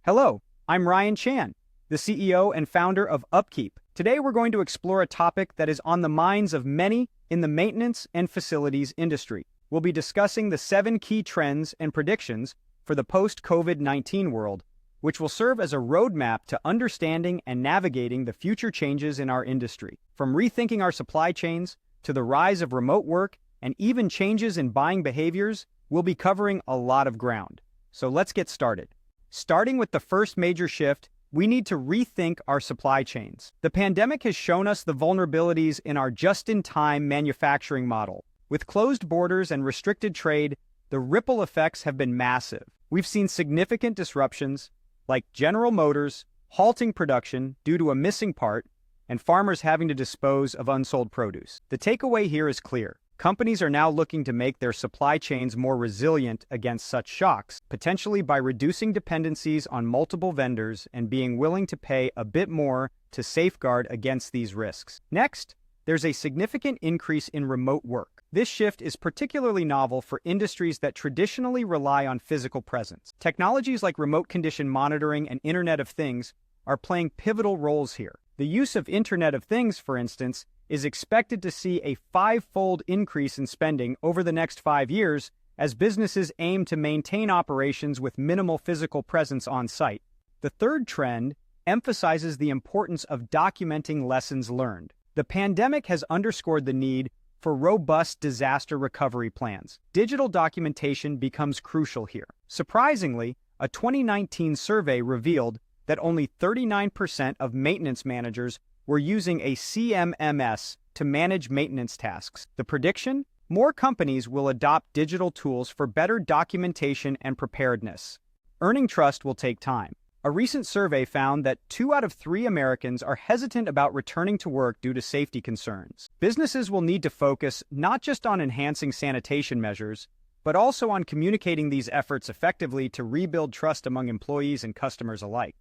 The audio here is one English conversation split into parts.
Hello, I'm Ryan Chan, the CEO and founder of UpKeep. Today we're going to explore a topic that is on the minds of many in the maintenance and facilities industry. We'll be discussing the 7 key trends and predictions for the post-COVID-19 world, which will serve as a roadmap to understanding and navigating the future changes in our industry. From rethinking our supply chains to the rise of remote work and even changes in buying behaviors, we'll be covering a lot of ground. So let's get started. Starting with the first major shift, we need to rethink our supply chains. The pandemic has shown us the vulnerabilities in our just-in-time manufacturing model. With closed borders and restricted trade, the ripple effects have been massive. We've seen significant disruptions, like General Motors halting production due to a missing part and farmers having to dispose of unsold produce. The takeaway here is clear. Companies are now looking to make their supply chains more resilient against such shocks, potentially by reducing dependencies on multiple vendors and being willing to pay a bit more to safeguard against these risks. Next, there's a significant increase in remote work. This shift is particularly novel for industries that traditionally rely on physical presence. Technologies like remote condition monitoring and Internet of Things are playing pivotal roles here. The use of Internet of Things, for instance, is expected to see a 5-fold increase in spending over the next 5 years as businesses aim to maintain operations with minimal physical presence on site. The third trend emphasizes the importance of documenting lessons learned. The pandemic has underscored the need for robust disaster recovery plans. Digital documentation becomes crucial here. Surprisingly, a 2019 survey revealed that only 39% of maintenance managers were using a CMMS to manage maintenance tasks. The prediction? More companies will adopt digital tools for better documentation and preparedness. Earning trust will take time. A recent survey found that 2 out of 3 Americans are hesitant about returning to work due to safety concerns. Businesses will need to focus not just on enhancing sanitation measures, but also on communicating these efforts effectively to rebuild trust among employees and customers alike.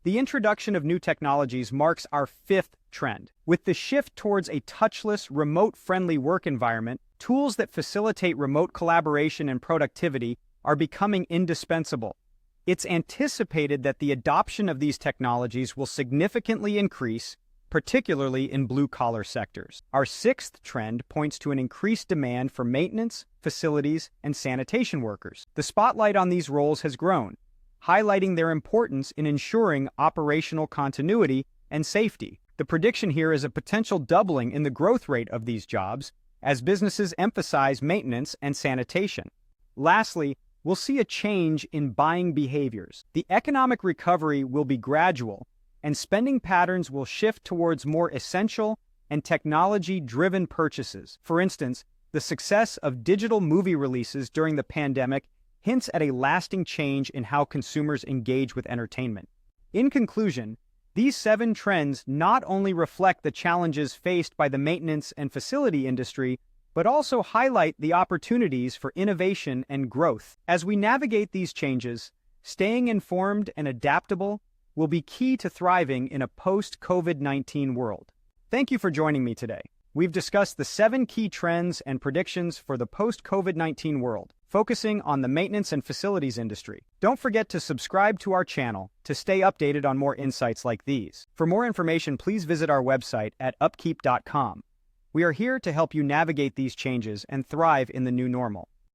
The introduction of new technologies marks our 5th trend. With the shift towards a touchless, remote-friendly work environment, tools that facilitate remote collaboration and productivity are becoming indispensable. It's anticipated that the adoption of these technologies will significantly increase, particularly in blue-collar sectors. Our 6th trend points to an increased demand for maintenance, facilities, and sanitation workers. The spotlight on these roles has grown, highlighting their importance in ensuring operational continuity and safety. The prediction here is a potential doubling in the growth rate of these jobs as businesses emphasize maintenance and sanitation. Lastly, we'll see a change in buying behaviors. The economic recovery will be gradual, and spending patterns will shift towards more essential and technology-driven purchases. For instance, the success of digital movie releases during the pandemic hints at a lasting change in how consumers engage with entertainment. In conclusion, these 7 trends not only reflect the challenges faced by the maintenance and facility industry, but also highlight the opportunities for innovation and growth. As we navigate these changes, staying informed and adaptable will be key to thriving in a post-COVID-19 world. Thank you for joining me today. We've discussed the 7 key trends and predictions for the post-COVID-19 world, focusing on the maintenance and facilities industry. Don't forget to subscribe to our channel to stay updated on more insights like these. For more information, please visit our website at upkeep.com. We are here to help you navigate these changes and thrive in the new normal.